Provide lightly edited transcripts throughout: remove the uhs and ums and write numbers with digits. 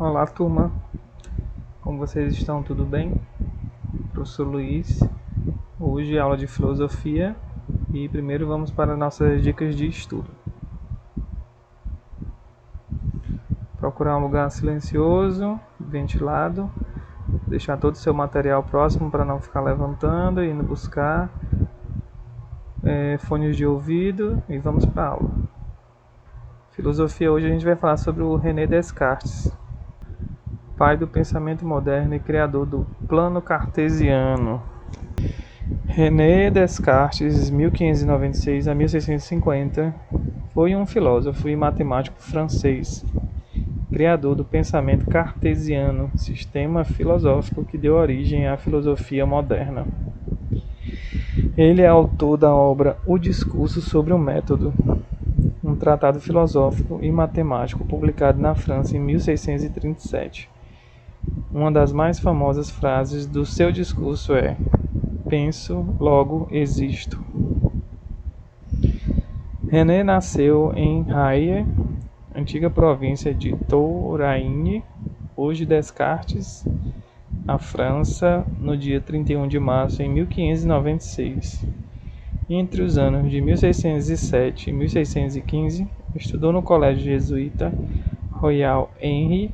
Olá, turma. Como vocês estão? Tudo bem? Professor Luiz. Hoje aula de filosofia e primeiro vamos para nossas dicas de estudo. Procurar um lugar silencioso, ventilado, deixar todo o seu material próximo para não ficar levantando e indo buscar fones de ouvido e vamos para a aula. Filosofia, hoje a gente vai falar sobre o René Descartes, pai do pensamento moderno e criador do plano cartesiano. René Descartes, 1596 a 1650, foi um filósofo e matemático francês, criador do pensamento cartesiano, sistema filosófico que deu origem à filosofia moderna. Ele é autor da obra O Discurso sobre o Método, um tratado filosófico e matemático publicado na França em 1637. Uma das mais famosas frases do seu discurso é: penso, logo existo. René nasceu em Raie, antiga província de Touraine, hoje Descartes, na França, no dia 31 de março de 1596. Entre os anos de 1607 e 1615, estudou no colégio jesuíta Royal Henri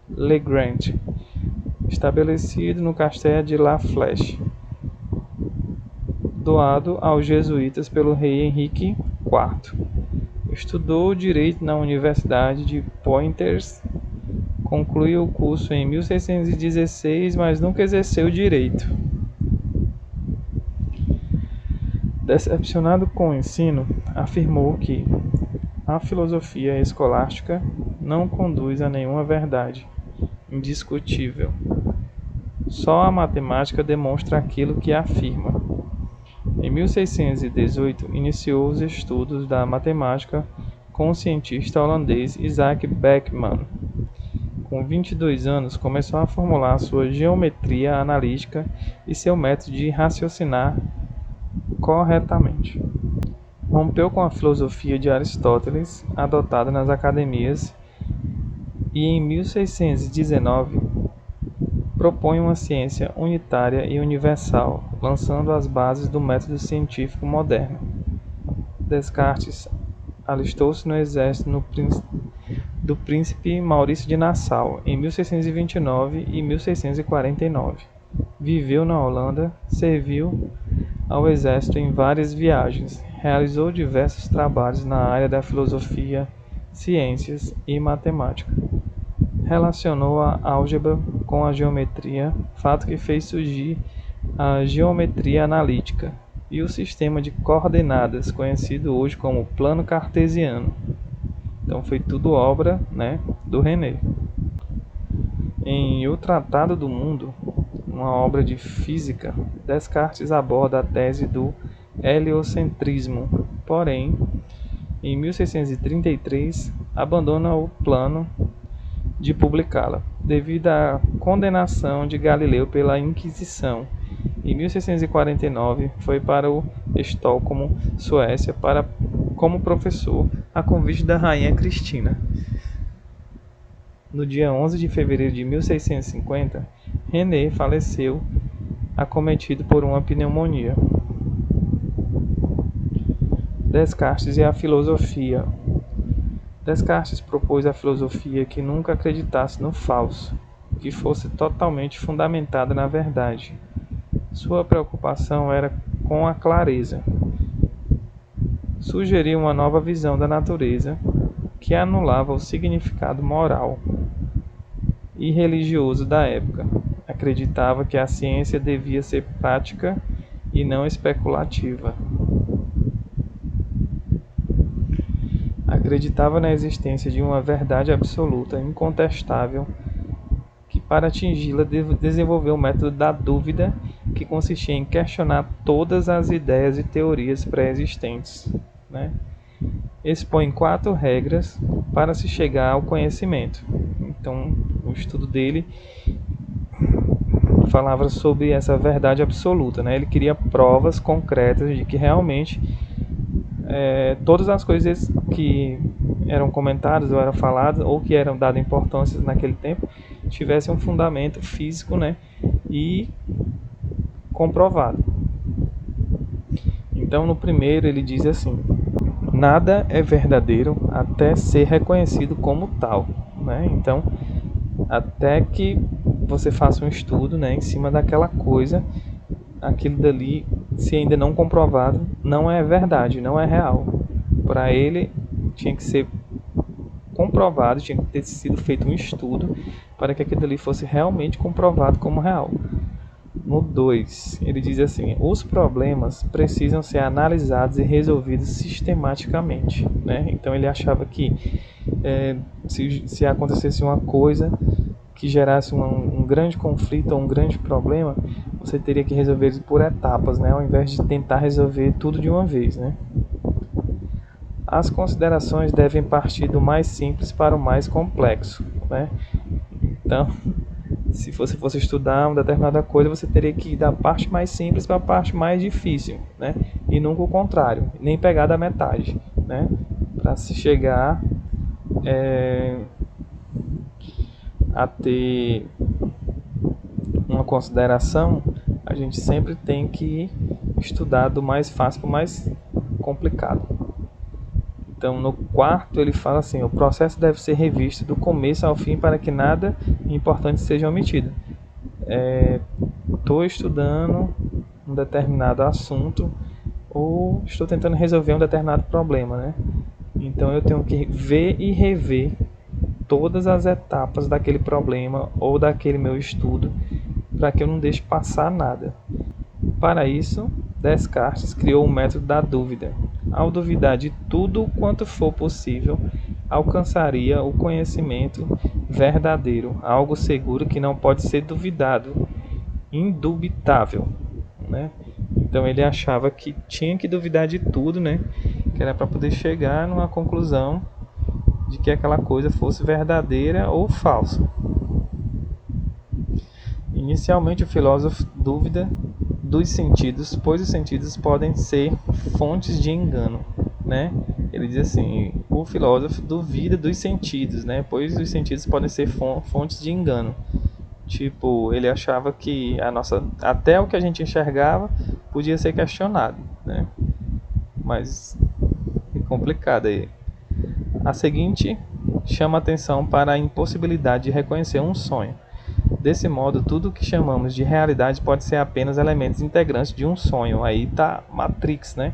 Le Grand, estabelecido no castelo de La Flèche, doado aos jesuítas pelo rei Henrique IV. Estudou direito na Universidade de Poitiers, concluiu o curso em 1616, mas nunca exerceu direito. Decepcionado com o ensino, afirmou que a filosofia escolástica não conduz a nenhuma verdade indiscutível. Só a matemática demonstra aquilo que afirma. Em 1618, iniciou os estudos da matemática com o cientista holandês Isaac Beckman. Com 22 anos, começou a formular sua geometria analítica e seu método de raciocinar corretamente. Rompeu com a filosofia de Aristóteles, adotada nas academias, e em 1619 propõe uma ciência unitária e universal, lançando as bases do método científico moderno. Descartes alistou-se no exército do príncipe Maurício de Nassau em 1629 e 1649. Viveu na Holanda, serviu ao exército em várias viagens, realizou diversos trabalhos na área da filosofia, ciências e matemática. Relacionou a álgebra com a geometria, fato que fez surgir a geometria analítica e o sistema de coordenadas, conhecido hoje como plano cartesiano. Então foi tudo obra, do René. Em O Tratado do Mundo, uma obra de física, Descartes aborda a tese do heliocentrismo, porém, em 1633, abandona o plano de publicá-la, devido à condenação de Galileu pela Inquisição. Em 1649, foi para o Estocolmo, Suécia, como professor, a convite da rainha Cristina. No dia 11 de fevereiro de 1650, René faleceu acometido por uma pneumonia. Descartes e a filosofia. Descartes propôs a filosofia que nunca acreditasse no falso, que fosse totalmente fundamentada na verdade. Sua preocupação era com a clareza. Sugeriu uma nova visão da natureza que anulava o significado moral e religioso da época. Acreditava que a ciência devia ser prática e não especulativa. Acreditava na existência de uma verdade absoluta, incontestável, que para atingi-la desenvolveu o método da dúvida, que consistia em questionar todas as ideias e teorias pré-existentes. Expõe 4 regras para se chegar ao conhecimento. Então, o estudo dele falava sobre essa verdade absoluta. Ele queria provas concretas de que realmente todas as coisas que eram comentadas ou eram faladas ou que eram dadas importância naquele tempo tivessem um fundamento físico, né, e comprovado. Então, no primeiro ele diz assim: nada é verdadeiro até ser reconhecido como tal, né? Então, até que você faça um estudo, né, em cima daquela coisa, aquilo dali, se ainda não comprovado, não é verdade, não é real. Para ele, tinha que ser comprovado, tinha que ter sido feito um estudo para que aquilo dali fosse realmente comprovado como real. No 2, ele diz assim: os problemas precisam ser analisados e resolvidos sistematicamente, né? Então ele achava que se acontecesse uma coisa que gerasse um grande conflito ou um grande problema, você teria que resolver isso por etapas, né? Ao invés de tentar resolver tudo de uma vez, né? As considerações devem partir do mais simples para o mais complexo, né? Então, se você fosse estudar uma determinada coisa, você teria que ir da parte mais simples para a parte mais difícil, né? E nunca o contrário, nem pegar da metade, né? Para se chegar a ter uma consideração, a gente sempre tem que estudar do mais fácil para o mais complicado. Então, no quarto, ele fala assim: o processo deve ser revisto do começo ao fim para que nada importante seja omitido. Estou estudando um determinado assunto ou estou tentando resolver um determinado problema, né? Então, eu tenho que ver e rever todas as etapas daquele problema ou daquele meu estudo para que eu não deixe passar nada. Para isso, Descartes criou o método da dúvida. Ao duvidar de tudo quanto for possível, alcançaria o conhecimento verdadeiro, algo seguro que não pode ser duvidado, indubitável, né? Então ele achava que tinha que duvidar de tudo, né? Que era para poder chegar numa conclusão de que aquela coisa fosse verdadeira ou falsa. Inicialmente o filósofo duvida dos sentidos, pois os sentidos podem ser fontes de engano, né? Ele diz assim: o filósofo duvida dos sentidos, né? Pois os sentidos podem ser fontes de engano. Tipo, ele achava que até o que a gente enxergava podia ser questionado, né? Mas é complicado aí. A seguinte chama atenção para a impossibilidade de reconhecer um sonho. Desse modo, tudo o que chamamos de realidade pode ser apenas elementos integrantes de um sonho. Aí tá Matrix, né?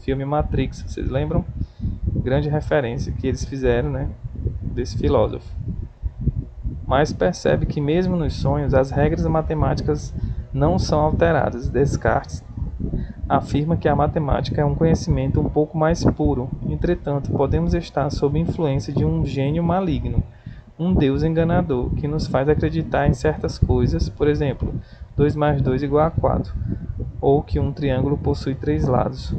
Filme Matrix, vocês lembram? Grande referência que eles fizeram, né? Desse filósofo. Mas percebe que mesmo nos sonhos, as regras matemáticas não são alteradas. Descartes afirma que a matemática é um conhecimento um pouco mais puro. Entretanto, podemos estar sob influência de um gênio maligno, um Deus enganador, que nos faz acreditar em certas coisas, por exemplo, 2 mais 2 igual a 4, ou que um triângulo possui 3 lados.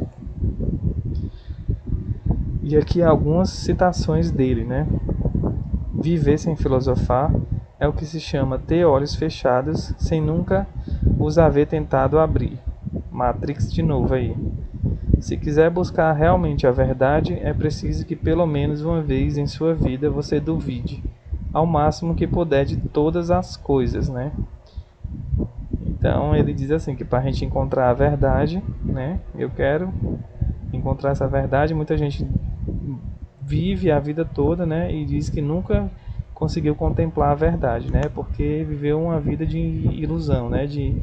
E aqui algumas citações dele, né? Viver sem filosofar é o que se chama ter olhos fechados sem nunca os haver tentado abrir. Matrix de novo aí. Se quiser buscar realmente a verdade, é preciso que pelo menos uma vez em sua vida você duvide ao máximo que puder de todas as coisas, né? Então ele diz assim que para a gente encontrar a verdade, né? Eu quero encontrar essa verdade. Muita gente vive a vida toda, né? E diz que nunca conseguiu contemplar a verdade, né? Porque viveu uma vida de ilusão, né? De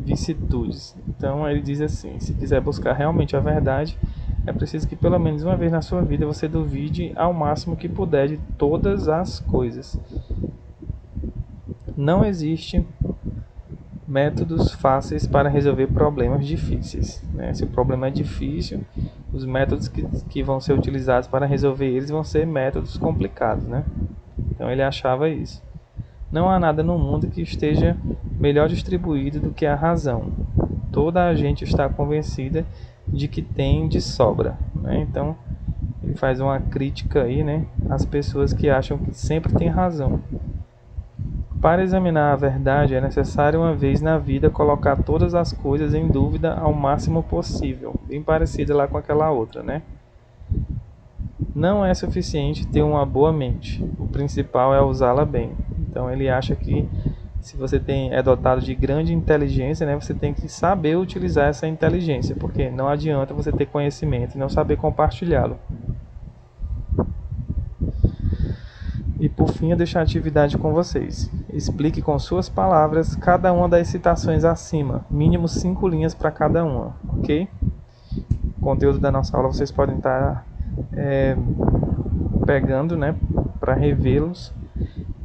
vicissitudes. Então ele diz assim: se quiser buscar realmente a verdade, é preciso que pelo menos uma vez na sua vida você duvide ao máximo que puder de todas as coisas. Não existe métodos fáceis para resolver problemas difíceis, né? Se o problema é difícil, os métodos que vão ser utilizados para resolver eles vão ser métodos complicados, né? Então ele achava isso. Não há nada no mundo que esteja melhor distribuído do que a razão. Toda a gente está convencida de que tem de sobra, né? Então ele faz uma crítica aí, né, às pessoas que acham que sempre tem razão. Para examinar a verdade, é necessário uma vez na vida colocar todas as coisas em dúvida ao máximo possível. Bem parecida lá com aquela outra, né? Não é suficiente ter uma boa mente. O principal é usá-la bem. Então ele acha que se você é dotado de grande inteligência, né, você tem que saber utilizar essa inteligência, porque não adianta você ter conhecimento e não saber compartilhá-lo. E por fim, eu deixo a atividade com vocês. Explique com suas palavras cada uma das citações acima, mínimo 5 linhas para cada uma, ok? O conteúdo da nossa aula vocês podem estar pegando, né, para revê-los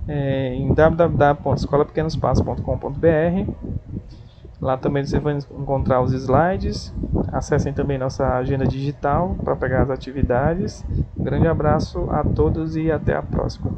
em www.escolapequenospassos.com.br. Lá também você vai encontrar os slides. Acessem também nossa agenda digital para pegar as atividades. Um grande abraço a todos e até a próxima.